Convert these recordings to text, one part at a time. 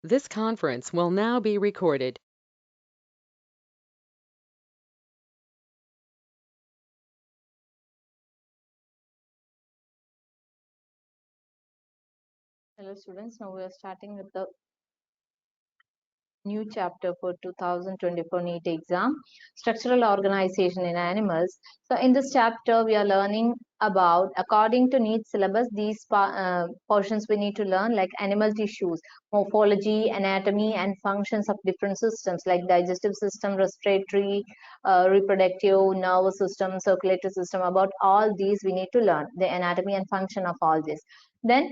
This conference will now be recorded. Hello students, now we are starting with the new chapter for 2024 NEET exam, Structural Organization in Animals. So in this chapter, we are learning about, according to NEET syllabus, these portions we need to learn like animal tissues, morphology, anatomy and functions of different systems like digestive system, respiratory, reproductive, nervous system, circulatory system. About all these we need to learn, the anatomy and function of all this. Then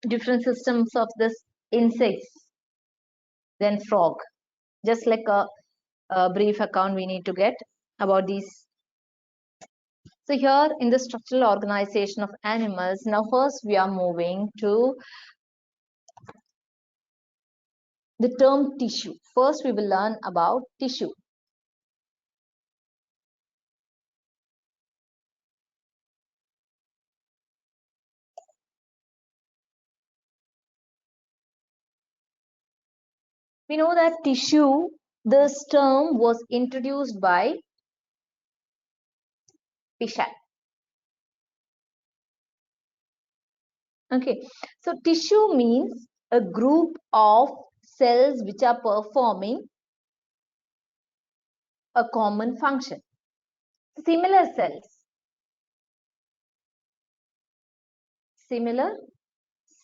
different systems of this insects, then frog. Just like a brief account we need to get about these. So here in the structural organization of animals, now first we are moving to the term tissue. First we will learn about tissue. We know that tissue, this term was introduced by Pishat. Okay, so tissue means a group of cells which are performing a common function. Similar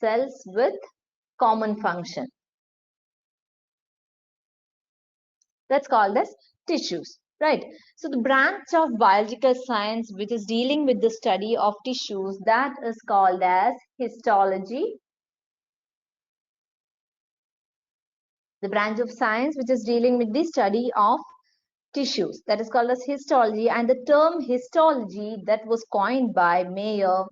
cells with common function. That's called as tissues, right? So the branch of biological science which is dealing with the study of tissues, that is called as histology. The branch of science which is dealing with the study of tissues, that is called as histology, and the term histology that was coined by Mayer.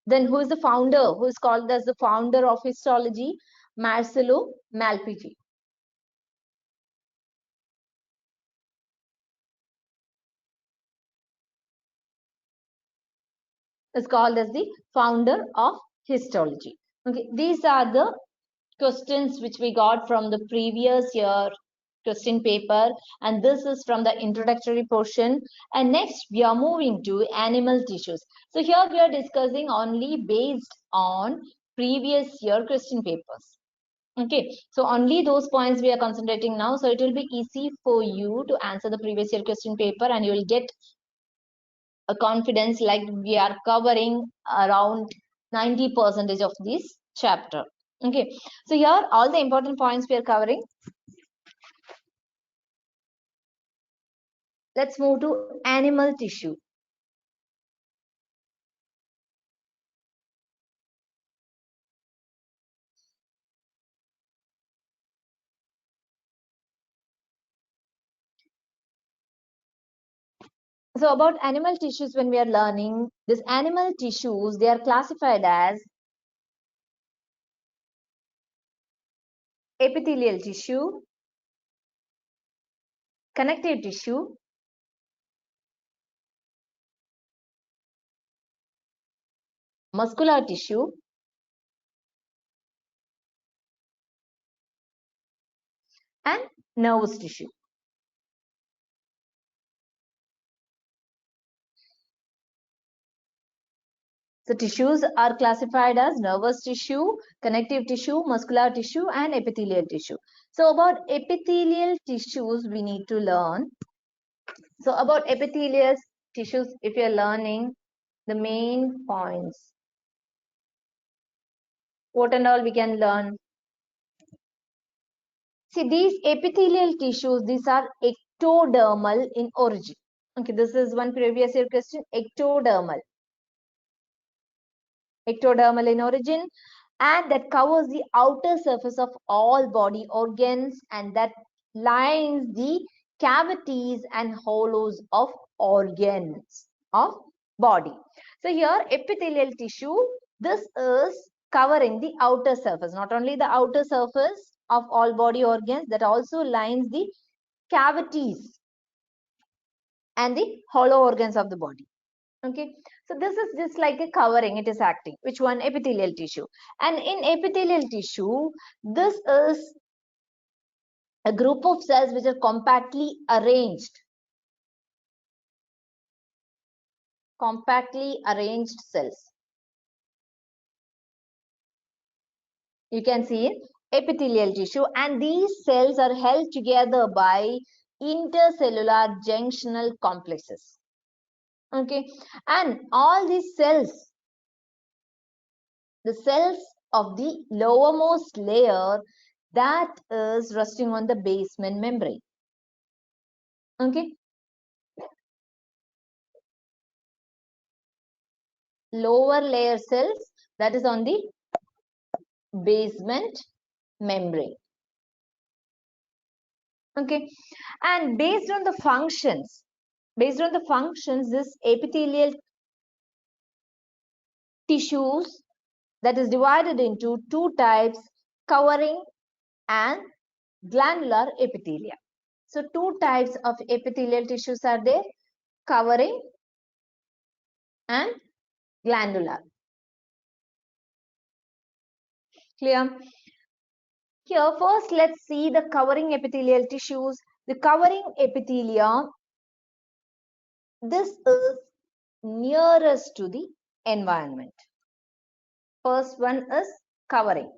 Then who is the founder? Who is called as the founder of histology? Marcello Malpighi. Is called as the founder of histology. Okay, these are the questions which we got from the previous year question paper, and this is from the introductory portion. And next we are moving to animal tissues. So here we are discussing only based on previous year question papers. Okay, so only those points we are concentrating now, so it will be easy for you to answer the previous year question paper, and you will get a confidence like we are covering around 90% of this chapter. Okay, so here all the important points we are covering. Let's move to animal tissue. So about animal tissues, when we are learning this animal tissues, they are classified as epithelial tissue, connective tissue, muscular tissue, and nervous tissue. So tissues are classified as nervous tissue, connective tissue, muscular tissue, and epithelial tissue. So about epithelial tissues we need to learn. So about epithelial tissues, if you're learning the main points, what and all we can learn. See, these epithelial tissues, these are ectodermal in origin. Okay, this is one previous year question, ectodermal. Ectodermal in origin, and that covers the outer surface of all body organs, and that lines the cavities and hollows of organs of body. So here epithelial tissue, this is covering the outer surface, not only the outer surface of all body organs, that also lines the cavities and the hollow organs of the body. Okay, so this is just like a covering, it is acting. Which one? Epithelial tissue. And in epithelial tissue, this is a group of cells which are compactly arranged. Compactly arranged cells. You can see in epithelial tissue, and these cells are held together by intercellular junctional complexes. Okay, and all these cells, the cells of the lowermost layer, that is resting on the basement membrane. Okay, lower layer cells, that is on the basement membrane. Okay, and based on the functions, this epithelial tissues, that is divided into two types, covering and glandular epithelia. So two types of epithelial tissues are there, covering and glandular. Clear? Here first let's see the covering epithelial tissues. The covering epithelia, this is nearest to the environment. First one is covering.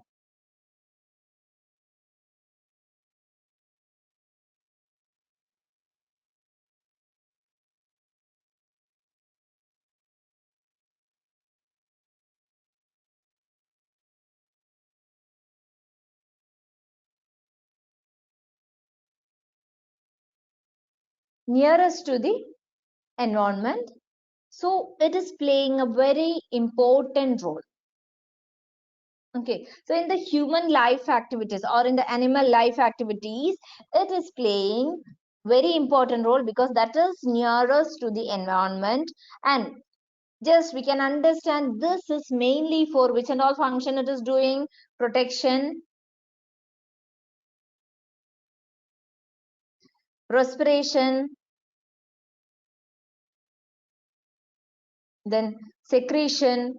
Nearest to the environment, so it is playing a very important role. Okay, so in the human life activities or in the animal life activities, it is playing very important role because that is nearest to the environment, and just we can understand this is mainly for which and all function it is doing: protection, respiration, then secretion,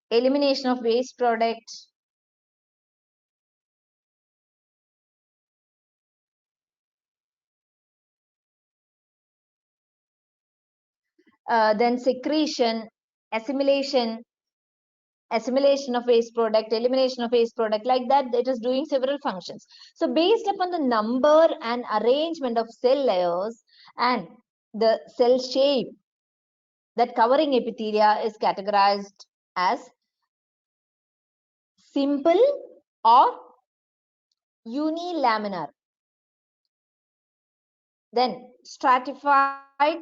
elimination of waste products, then secretion, assimilation of waste product, elimination of waste product, like that it is doing several functions. So based upon the number and arrangement of cell layers and the cell shape, that covering epithelia is categorized as simple or unilaminar, then stratified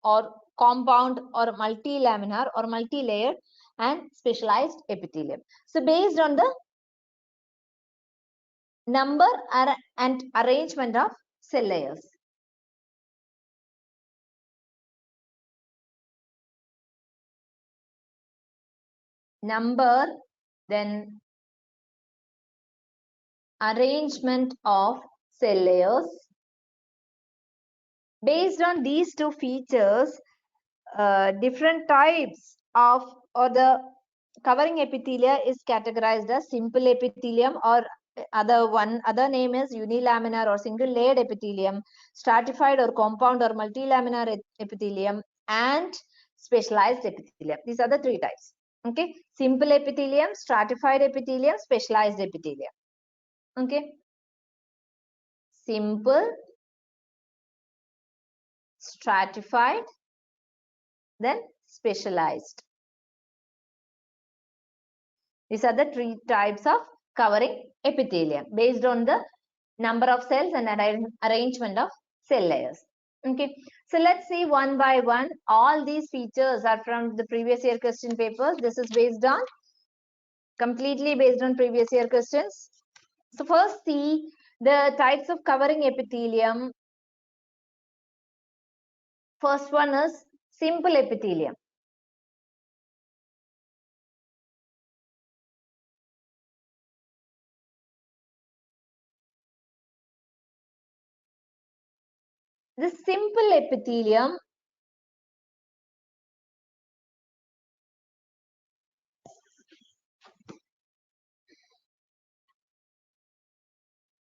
or compound or multilaminar or multi-layered, and specialized epithelium. So based on the number and arrangement of cell layers. Number, then arrangement of cell layers. Based on these two features, different types of, or the covering epithelia is categorized as simple epithelium, or other name is unilaminar or single layered epithelium, stratified or compound or multilaminar epithelium, and specialized epithelium. These are the three types. Okay, simple epithelium, stratified epithelium, specialized epithelium. Okay, simple, stratified, then specialized. These are the three types of covering epithelium based on the number of cells and arrangement of cell layers. Okay, so let's see one by one. All these features are from the previous year question papers. This is based on, completely based on previous year questions. So first see the types of covering epithelium. First one is simple epithelium. The simple epithelium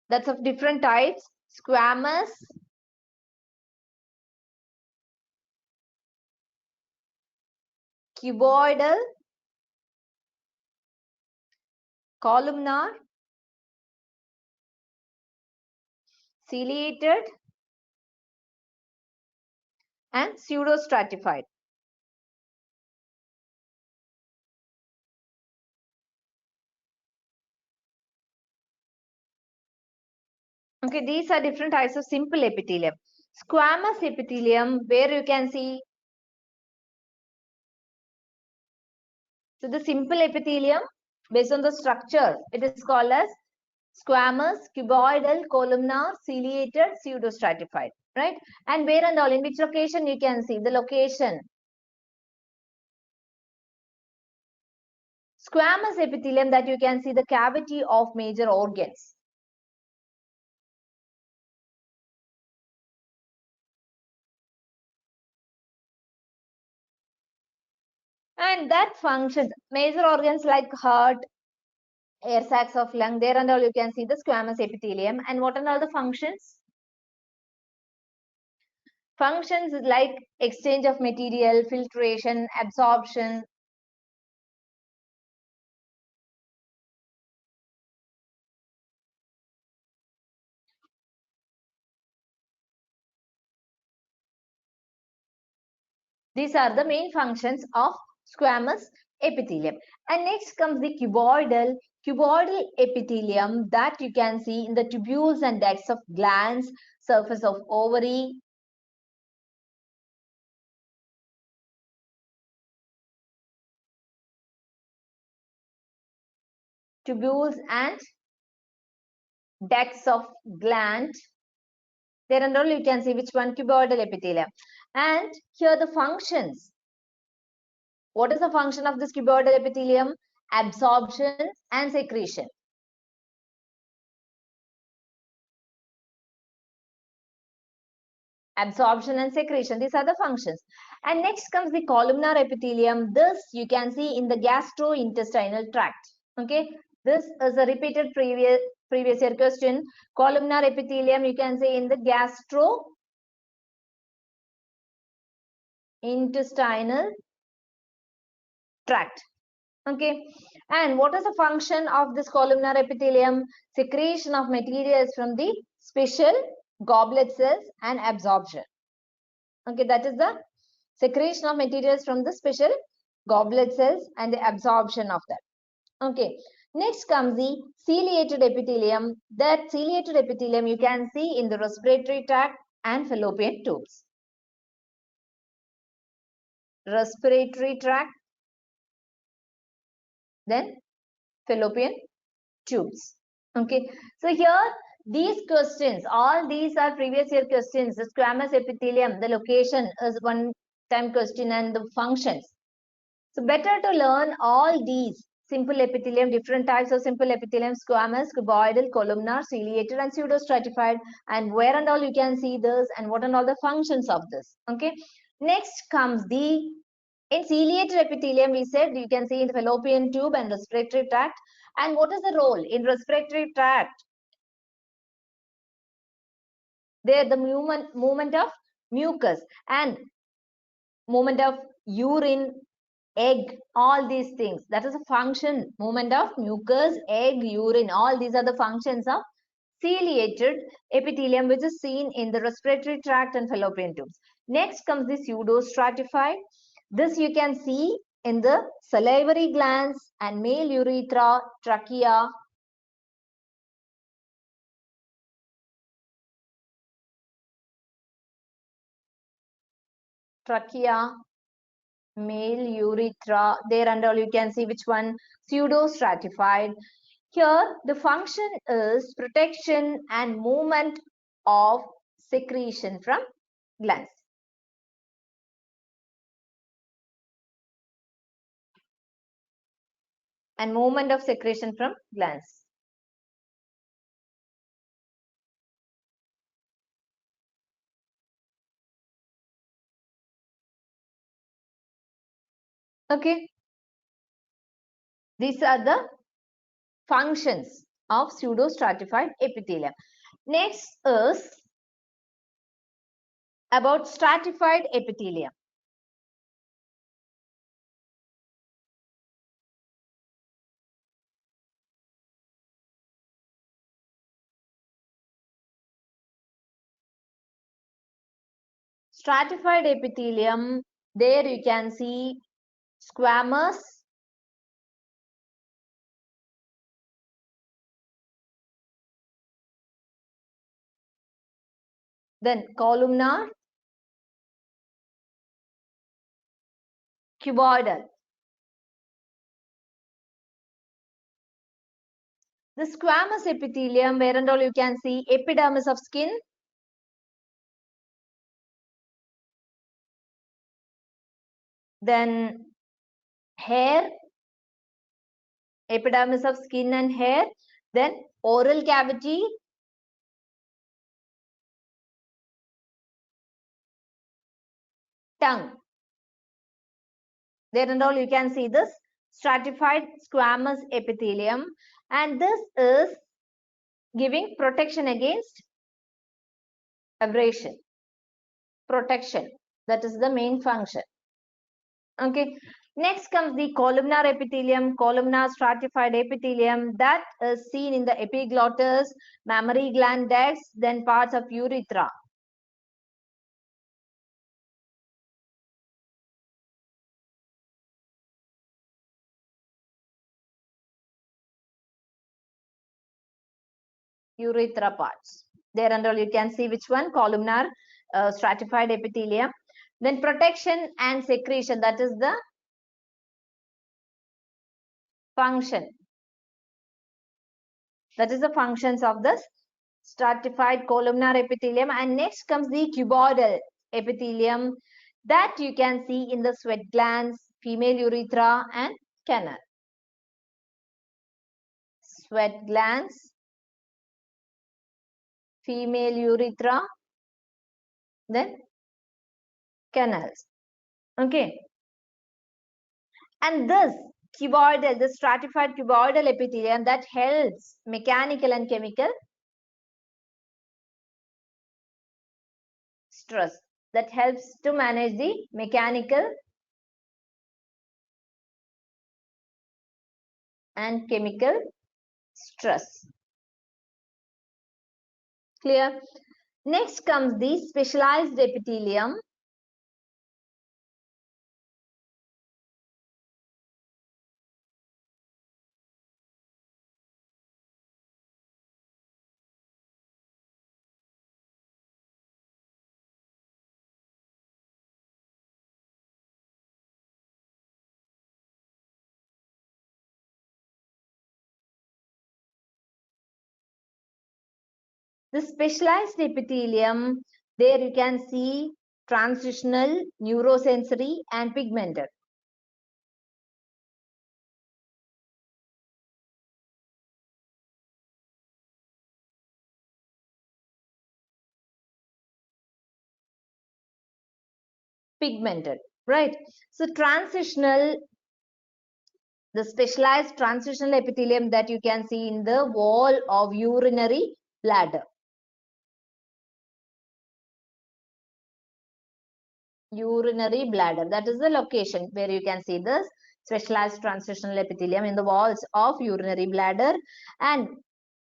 that's of different types: squamous, cuboidal, columnar, ciliated, and pseudostratified. Okay, these are different types of simple epithelium. Squamous epithelium, where you can see, so the simple epithelium, based on the structure, it is called as squamous, cuboidal, columnar, ciliated, pseudostratified, right? And where and all, in which location you can see the location. Squamous epithelium, that you can see the cavity of major organs. And that functions, major organs like heart, air sacs of lung, there and all you can see the squamous epithelium. And what are all the functions? Functions like exchange of material, filtration, absorption. These are the main functions of squamous epithelium. And next comes the cuboidal. Cuboidal epithelium, that you can see in the tubules and ducts of glands, surface of ovary, tubules and ducts of gland. There and all you can see which one, cuboidal epithelium. And here the functions. What is the function of this cuboidal epithelium? Absorption and secretion. Absorption and secretion, these are the functions. And next comes the columnar epithelium. This you can see in the gastrointestinal tract. Okay, this is a repeated previous year question. Columnar epithelium you can see in the gastrointestinal tract. Okay, and what is the function of this columnar epithelium? Secretion of materials from the special goblet cells and absorption. Okay, that is the secretion of materials from the special goblet cells and the absorption of that. Okay, next comes the ciliated epithelium. That ciliated epithelium you can see in the respiratory tract and fallopian tubes. Respiratory tract, then fallopian tubes. Okay, so here these questions, all these are previous year questions. The squamous epithelium, the location is one time question, and the functions. So better to learn all these simple epithelium, different types of simple epithelium: squamous, cuboidal, columnar, ciliated, and pseudostratified, and where and all you can see this, and what and all the functions of this. Okay, next comes the, in ciliated epithelium we said you can see in the fallopian tube and respiratory tract. And what is the role in respiratory tract? There the movement of mucus and movement of urine, egg, all these things, that is a function. Movement of mucus, egg, urine, all these are the functions of ciliated epithelium, which is seen in the respiratory tract and fallopian tubes. Next comes the pseudostratified. This you can see in the salivary glands and male urethra, trachea, male urethra, there and all you can see which one, pseudostratified. Here the function is protection and movement of secretion from glands. And movement of secretion from glands. Okay. These are the functions of pseudostratified epithelium. Next is about stratified epithelium. Stratified epithelium, there you can see squamous, then columnar, cuboidal. The squamous epithelium, where and all you can see epidermis of skin, then hair, epidermis of skin and hair, then oral cavity, tongue. There and all you can see this stratified squamous epithelium, and this is giving protection against abrasion. Protection, that is the main function. Okay. Next comes the columnar epithelium, columnar stratified epithelium that is seen in the epiglottis, mammary gland ducts, then parts of urethra. Urethra parts. There and all you can see which one, columnar stratified epithelium. Then protection and secretion, that is the function. That is the functions of the stratified columnar epithelium. And next comes the cuboidal epithelium that you can see in the sweat glands, female urethra and canal. Sweat glands, female urethra, then canals. Okay. And this cuboidal, the stratified cuboidal epithelium that helps mechanical and chemical stress, that helps to manage the mechanical and chemical stress. Clear? Next comes the specialized epithelium. The specialized epithelium, there you can see transitional, neurosensory and pigmented. Pigmented, right? So transitional, the specialized transitional epithelium that you can see in the wall of urinary bladder. Urinary bladder, that is the location where you can see this specialized transitional epithelium in the walls of urinary bladder. And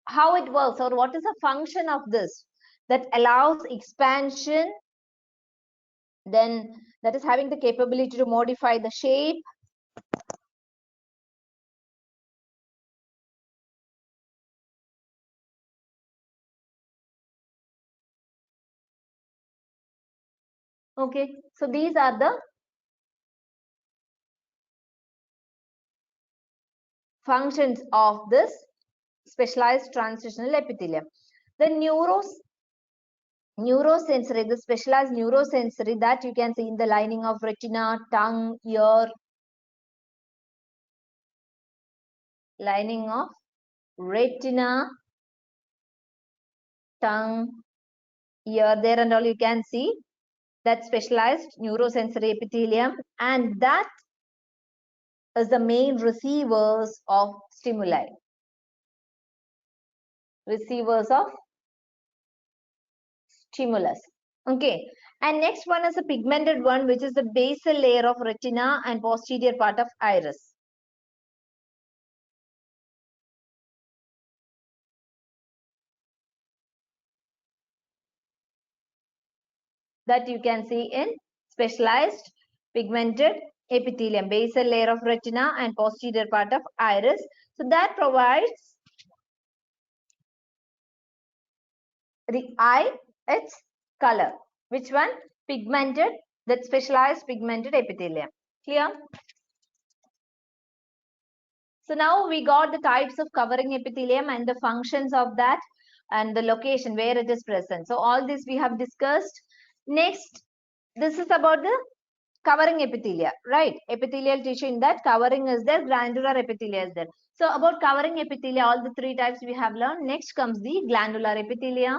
how it works, or what is the function of this, that allows expansion, then that is having the capability to modify the shape, okay. So these are the functions of this specialized transitional epithelium. The neurosensory, the specialized neurosensory that you can see in the lining of retina, tongue, ear, lining of retina, tongue, ear, there and all you can see that specialized neurosensory epithelium, and that is the main receivers of stimuli. Receivers of stimulus. Okay. And next one is a pigmented one, which is the basal layer of retina and posterior part of iris. That you can see in specialized pigmented epithelium, basal layer of retina and posterior part of iris. So that provides the eye its color. Which one? Pigmented, that specialized pigmented epithelium. Clear? So now we got the types of covering epithelium and the functions of that and the location where it is present. So all this we have discussed. Next, this is about the covering epithelia, right? Epithelial tissue, in that covering is there, glandular epithelia is there. So about covering epithelia, all the three types we have learned. Next comes the glandular epithelia.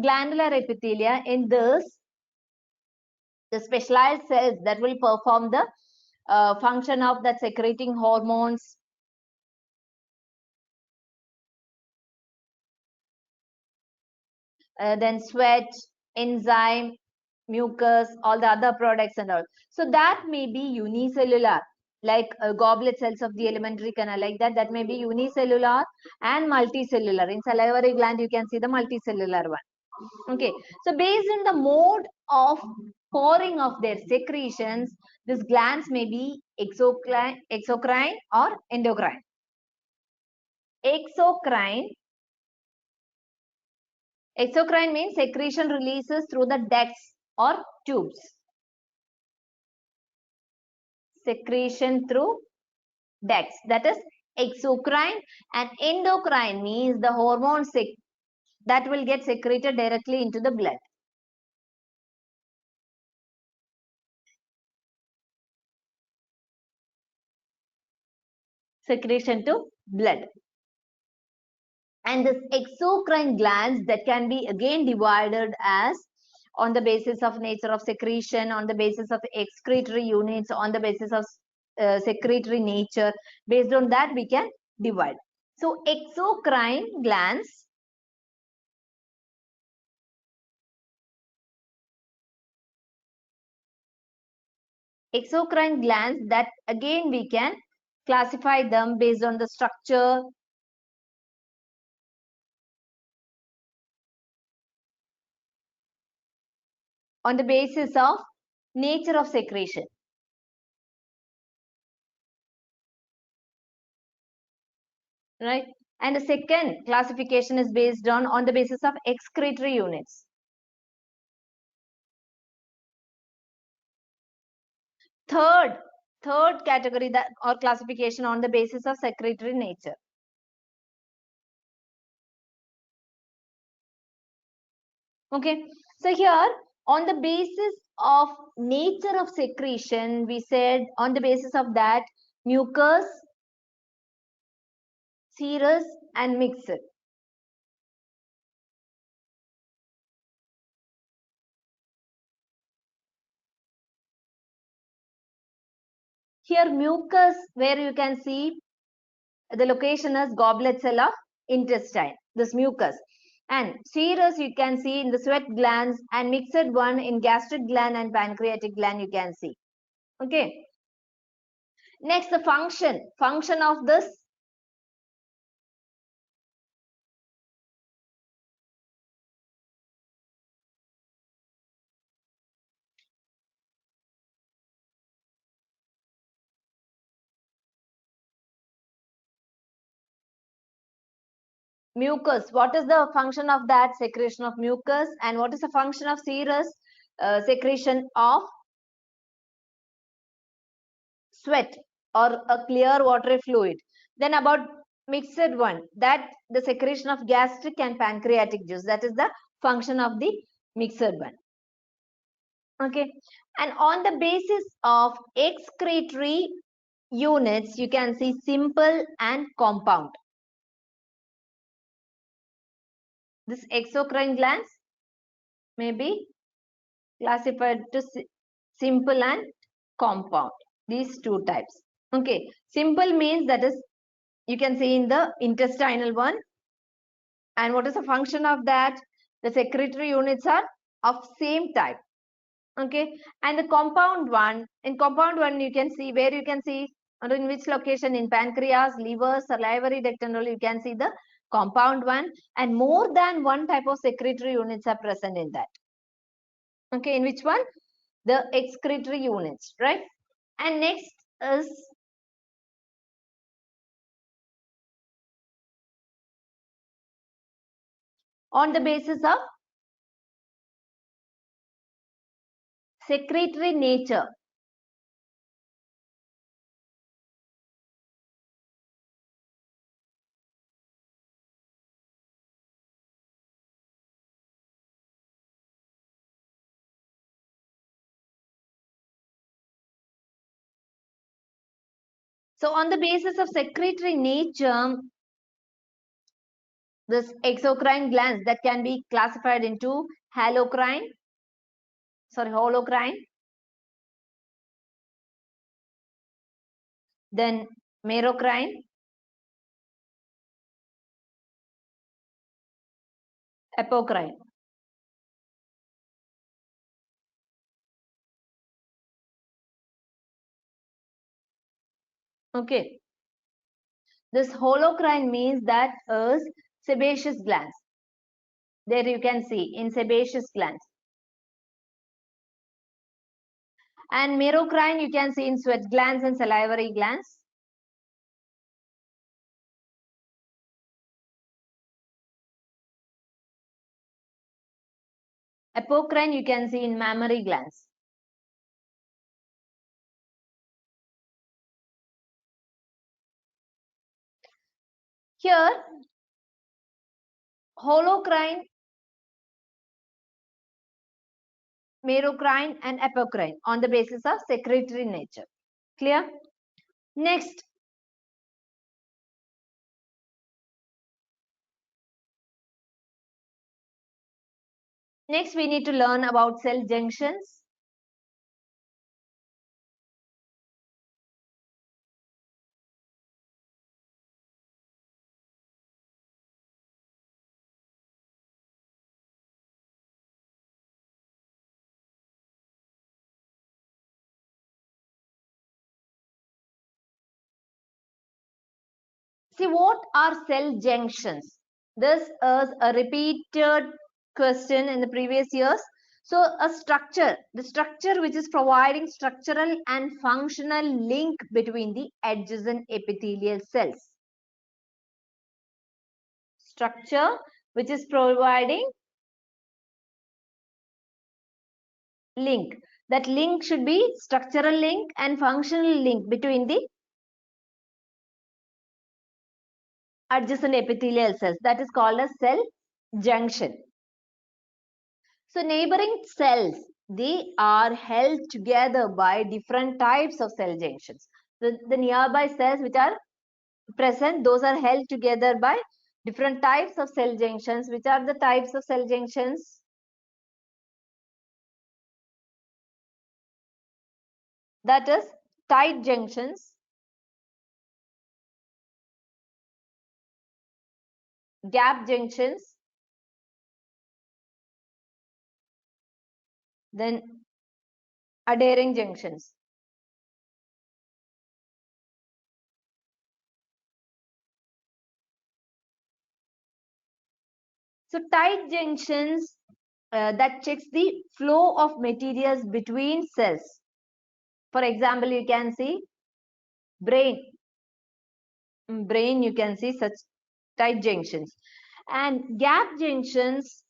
Glandular epithelia, in this, the specialized cells that will perform the function of that secreting hormones, then sweat, enzyme, mucus, all the other products and all. So that may be unicellular, like goblet cells of the alimentary canal, like that. That may be unicellular and multicellular. In salivary gland, you can see the multicellular one. Okay, so based on the mode of pouring of their secretions, these glands may be exocrine or endocrine. Exocrine means secretion releases through the ducts or tubes. Secretion through ducts, that is exocrine. And endocrine means the hormones that will get secreted directly into the blood. Secretion to blood. And this exocrine glands that can be again divided as on the basis of nature of secretion, on the basis of excretory units, on the basis of secretory nature. Based on that, we can divide. So exocrine glands that again we can classify them based on the structure, on the basis of nature of secretion. Right? And the second classification is based on the basis of excretory units. Third category that or classification on the basis of secretory nature. Okay, so here on the basis of nature of secretion, we said on the basis of that mucus, serous and mixed. Here mucus, where you can see the location is goblet cell of intestine, this mucus. And serous you can see in the sweat glands, and mixed one in gastric gland and pancreatic gland you can see. Okay. Next, the function of this mucus. What is the function of that secretion of mucus, and what is the function of serous? Secretion of sweat or a clear watery fluid. Then about mixed one, that the secretion of gastric and pancreatic juice, that is the function of the mixed one. Okay, and on the basis of excretory units, you can see simple and compound. This exocrine glands may be classified to simple and compound, these two types. Okay, simple means that is, you can see in the intestinal one. And what is the function of that? The secretory units are of same type. Okay, and the compound one, in compound one you can see, where you can see, or in which location, in pancreas, liver, salivary duct and all, you can see the compound one, and more than one type of secretory units are present in that. Okay, in which one? The excretory units, right? And next is on the basis of secretory nature. So on the basis of secretory nature, this exocrine glands that can be classified into holocrine, then merocrine, apocrine. Okay, this holocrine means that is sebaceous glands. There you can see in sebaceous glands. And merocrine you can see in sweat glands and salivary glands. Apocrine you can see in mammary glands. Here, holocrine, merocrine and apocrine on the basis of secretory nature. Clear? Next, we need to learn about cell junctions. See, what are cell junctions? This is a repeated question in the previous years. So a structure, the structure which is providing structural and functional link between the adjacent epithelial cells. Structure which is providing link. That link should be structural link and functional link between the adjacent epithelial cells. That is called a cell junction. So neighboring cells, they are held together by different types of cell junctions. The nearby cells which are present, those are held together by different types of cell junctions. Which are the types of cell junctions? That is tight junctions, gap junctions, then adhering junctions. So tight junctions that checks the flow of materials between cells. For example, you can see brain. In brain, you can see such tight junctions. And gap junctions,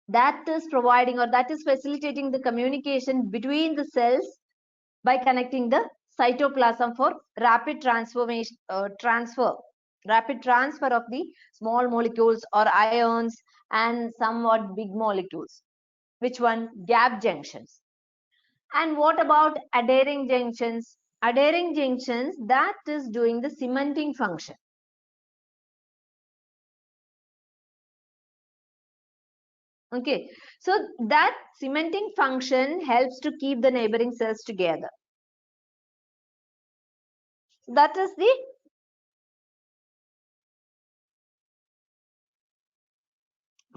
that is providing or that is facilitating the communication between the cells by connecting the cytoplasm for rapid rapid transfer of the small molecules or ions and somewhat big molecules. Which one? Gap junctions. And what about adhering junctions? Adhering junctions, that is doing the cementing function. Okay, so that cementing function helps to keep the neighboring cells together. That is the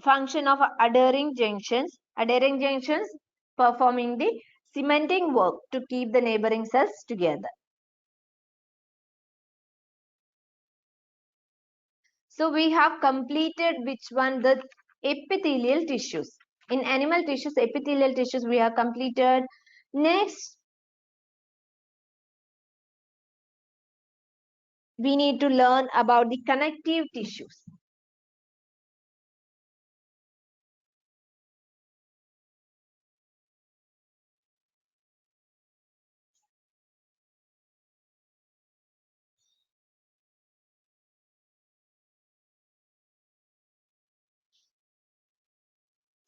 function of adhering junctions. Adhering junctions performing the cementing work to keep the neighboring cells together. So we have completed which one? The epithelial tissues. In animal tissues, epithelial tissues we have completed. Next, we need to learn about the connective tissues.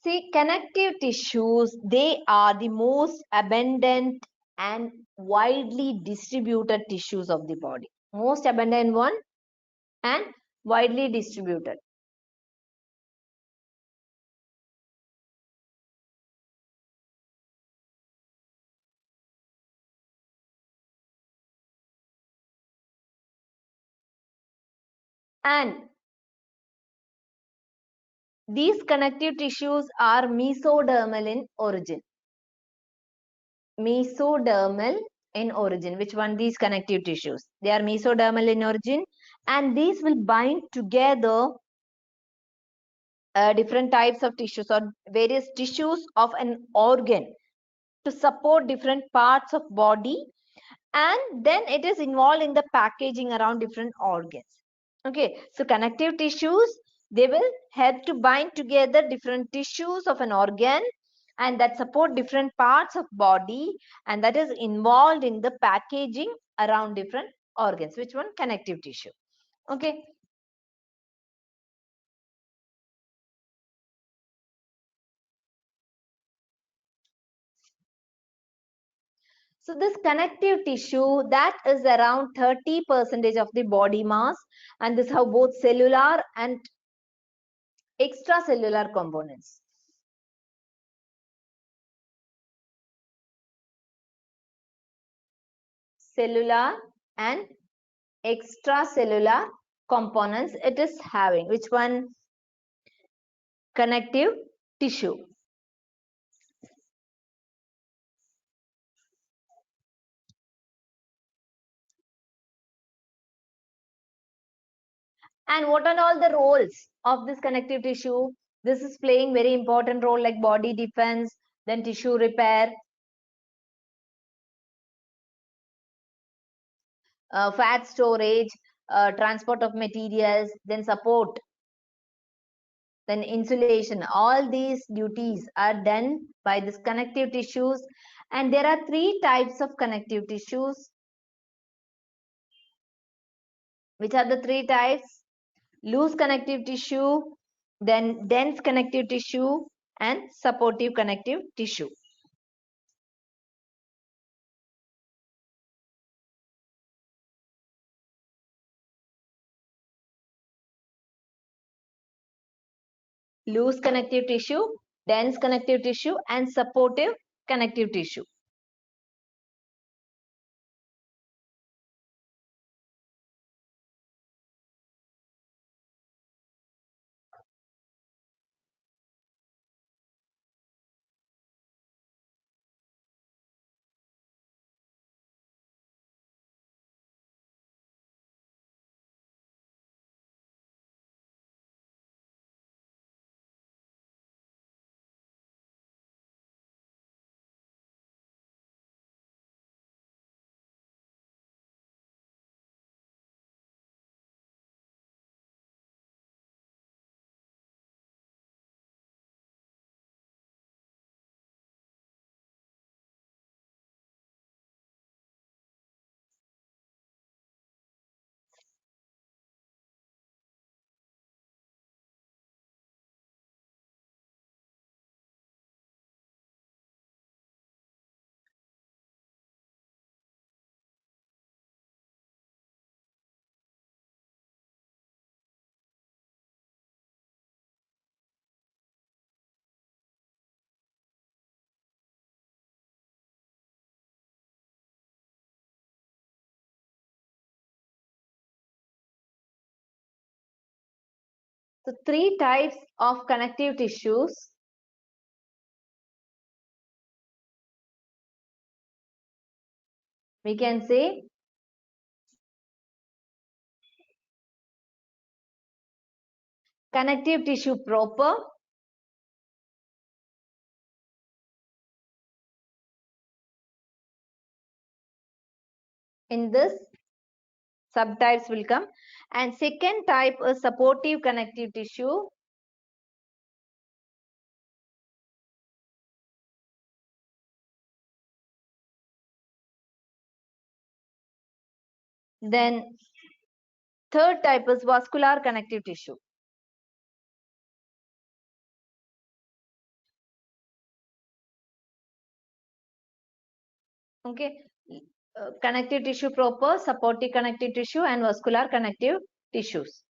See, connective tissues, they are the most abundant and widely distributed tissues of the body. Most abundant one and widely distributed. And these connective tissues are mesodermal in origin. Mesodermal in origin. Which one? These connective tissues. They are mesodermal in origin, and these will bind together different types of tissues or various tissues of an organ to support different parts of body, and then it is involved in the packaging around different organs. Okay, so connective tissues, they will help to bind together different tissues of an organ and that support different parts of body, and that is involved in the packaging around different organs. Which one? Connective tissue. Okay. So this connective tissue, that is around 30% of the body mass, and this have both cellular and extracellular components. Cellular and extracellular components it is having. Which one? Connective tissue. And what are all the roles of this connective tissue? This is playing very important role like body defense, then tissue repair, fat storage, transport of materials, then support, then insulation. All these duties are done by this connective tissues, and there are three types of connective tissues. Which are the three types? Loose connective tissue, then dense connective tissue, and supportive connective tissue. Loose connective tissue, dense connective tissue, and supportive connective tissue. So three types of connective tissues. We can say connective tissue proper, in this subtypes will come, and second type is supportive connective tissue. Then third type is vascular connective tissue. Okay, connective tissue proper, supportive connective tissue, and vascular connective tissues.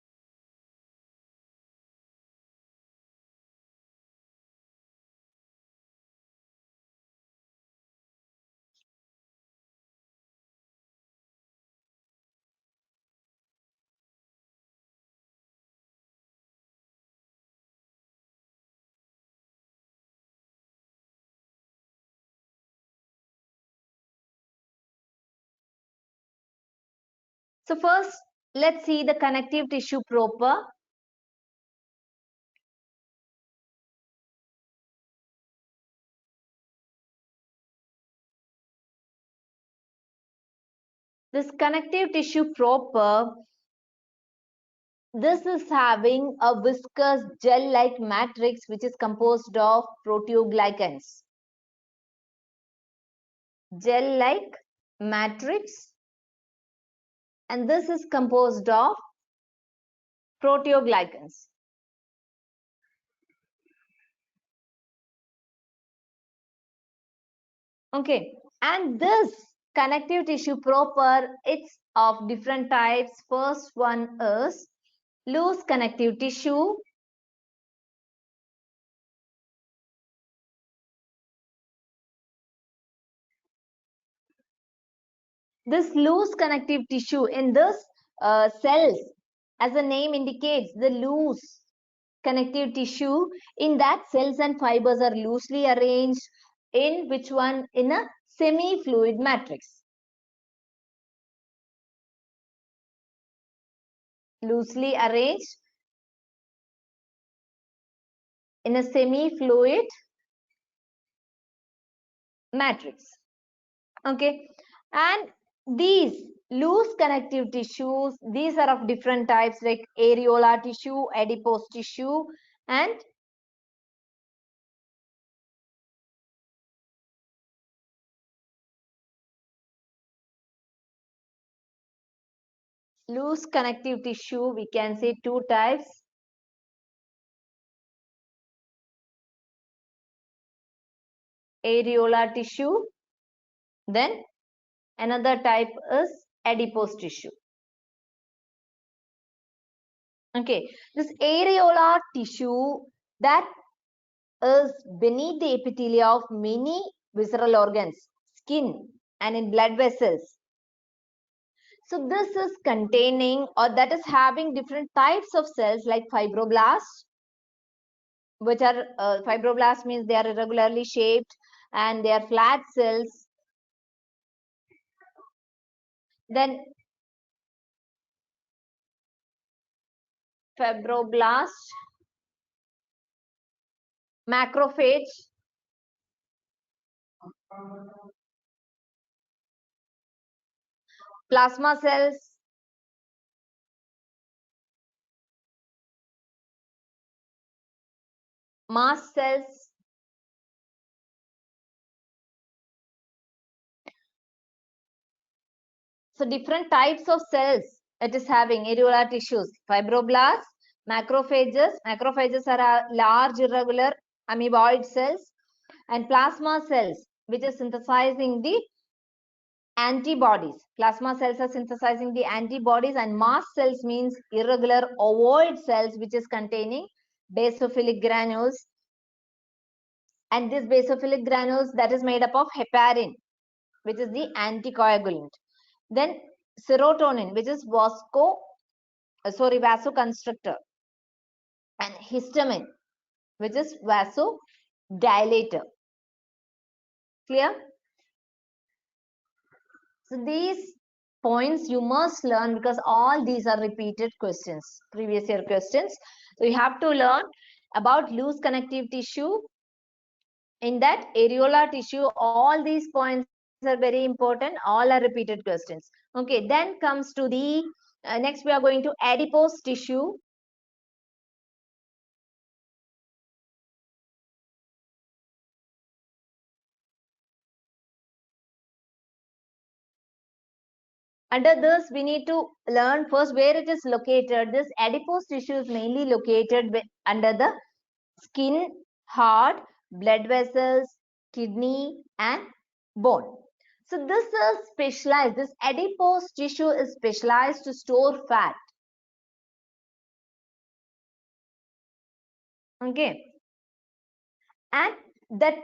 So first, let's see the connective tissue proper. This connective tissue proper, this is having a viscous gel-like matrix which is composed of proteoglycans. Gel-like matrix, and this is composed of proteoglycans. Okay, and this connective tissue proper, it's of different types. First one is loose connective tissue. This loose connective tissue, in this cells, as the name indicates, the loose connective tissue, in that cells and fibers are loosely arranged in which one? In a semi-fluid matrix. Loosely arranged in a semi-fluid matrix. Okay, and these loose connective tissues, these are of different types like areolar tissue, adipose tissue, and loose connective tissue, we can say two types. Areolar tissue, then another type is adipose tissue. Okay, this areolar tissue, that is beneath the epithelia of many visceral organs, skin, and in blood vessels. So this is containing, or that is having, different types of cells like fibroblasts, which are fibroblasts means they are irregularly shaped and they are flat cells. Then fibroblast, macrophage, plasma cells, mast cells. So different types of cells it is having, areolar tissues, fibroblasts, macrophages. Macrophages are large irregular amoeboid cells, and plasma cells, which is synthesizing the antibodies. Plasma cells are synthesizing the antibodies, and mast cells means irregular ovoid cells which is containing basophilic granules, and this basophilic granules, that is made up of heparin, which is the anticoagulant. Then serotonin, which is vasoconstrictor. and histamine, which is vasodilator. Clear? So these points you must learn because all these are repeated questions, previous year questions. So you have to learn about loose connective tissue. In that areolar tissue, all these points are very important. All are repeated questions. Okay, then comes to the next we are going to adipose tissue. Under this, we need to learn first where it is located. This adipose tissue is mainly located under the skin, heart, blood vessels, kidney, and bone. So this is specialized. This adipose tissue is specialized to store fat. Okay. And that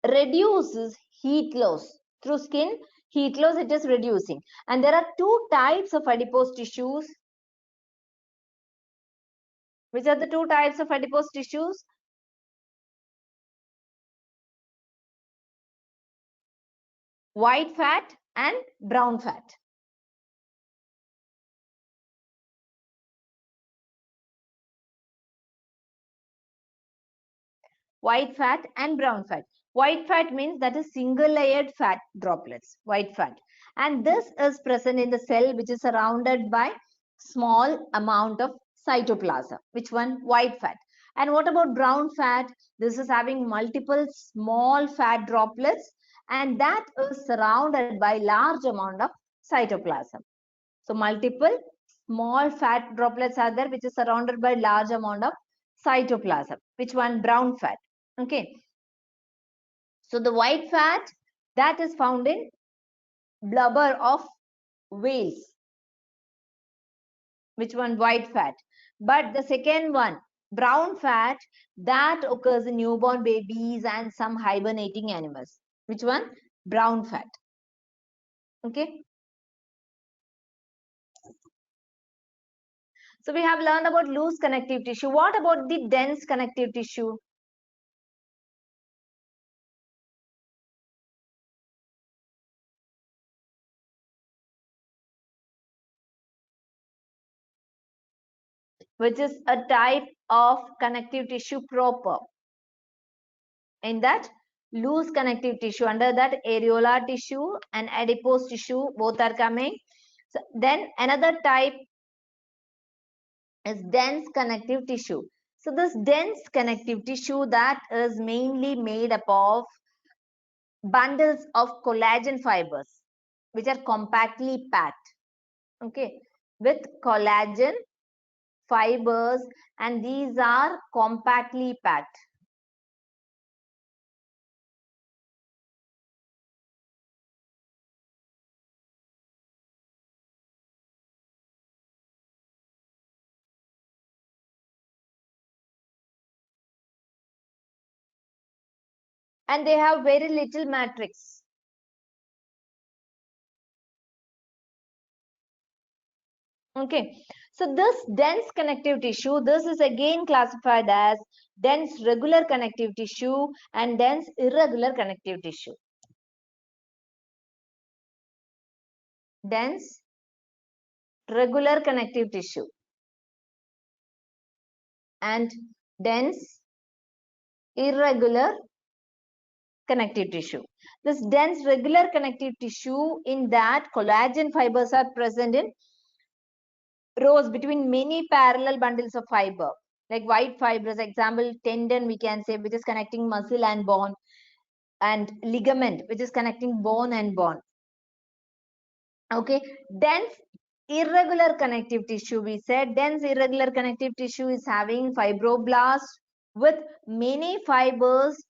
reduces heat loss through skin. Heat loss it is reducing. And there are two types of adipose tissues. Which are the two types of adipose tissues? White fat and brown fat. White fat and brown fat. White fat means that is single layered fat droplets, white fat. And this is present in the cell which is surrounded by small amount of cytoplasm. Which one? White fat. And what about brown fat? This is having multiple small fat droplets and that is surrounded by large amount of cytoplasm. So multiple small fat droplets are there which is surrounded by large amount of cytoplasm. Which one? Brown fat. Okay. So the white fat that is found in blubber of whales. Which one? White fat. But the second one, brown fat, that occurs in newborn babies and some hibernating animals. Which one? Brown fat. Okay. So we have learned about loose connective tissue. What about the dense connective tissue? Which is a type of connective tissue proper. In that loose connective tissue, under that areolar tissue and adipose tissue, both are coming. So then another type is dense connective tissue. So this dense connective tissue that is mainly made up of bundles of collagen fibers, which are compactly packed. Okay, with collagen fibers, and these are compactly packed. And they have very little matrix. Okay, so this dense connective tissue, this is again classified as dense regular connective tissue and dense irregular connective tissue. Dense regular connective tissue and dense irregular connective tissue. This dense regular connective tissue, in that collagen fibers are present in rows between many parallel bundles of fiber, like white fibers, example tendon we can say, which is connecting muscle and bone, and ligament which is connecting bone and bone. Okay, dense irregular connective tissue, we said dense irregular connective tissue is having fibroblasts with many fibers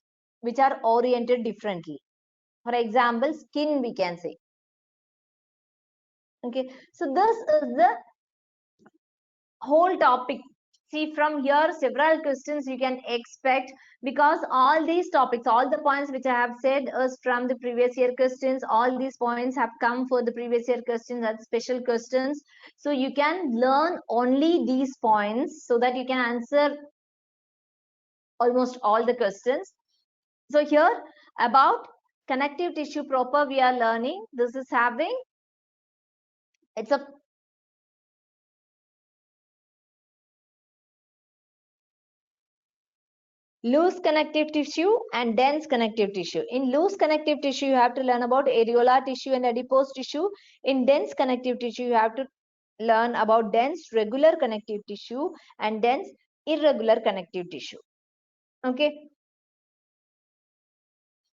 which are oriented differently. For example, skin we can say. Okay, so this is the whole topic See, from here, several questions you can expect, because all these topics, all the points which I have said is from the previous year questions. All these points have come for the previous year questions as special questions. So you can learn only these points so that you can answer almost all the questions. So here, about connective tissue proper, we are learning. This is having, it's a loose connective tissue and dense connective tissue. In loose connective tissue, you have to learn about areolar tissue and adipose tissue. In dense connective tissue, you have to learn about dense regular connective tissue and dense irregular connective tissue. Okay.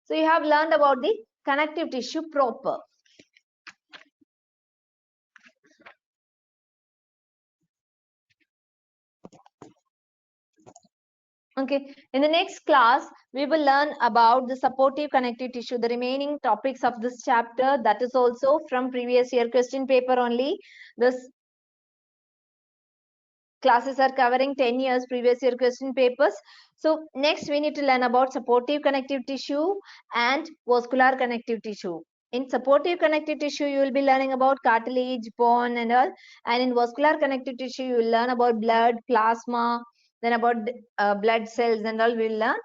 So you have learned about the connective tissue proper. Okay, in the next class, we will learn about the supportive connective tissue, the remaining topics of this chapter. That is also from previous year question paper only. This classes are covering 10 years previous year question papers. So next we need to learn about supportive connective tissue and vascular connective tissue. In supportive connective tissue, you will be learning about cartilage, bone and all. And in vascular connective tissue, you will learn about blood, plasma, then about blood cells and all we will learn.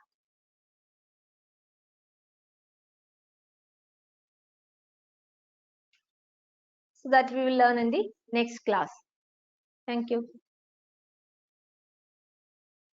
So that we will learn in the next class. Thank you.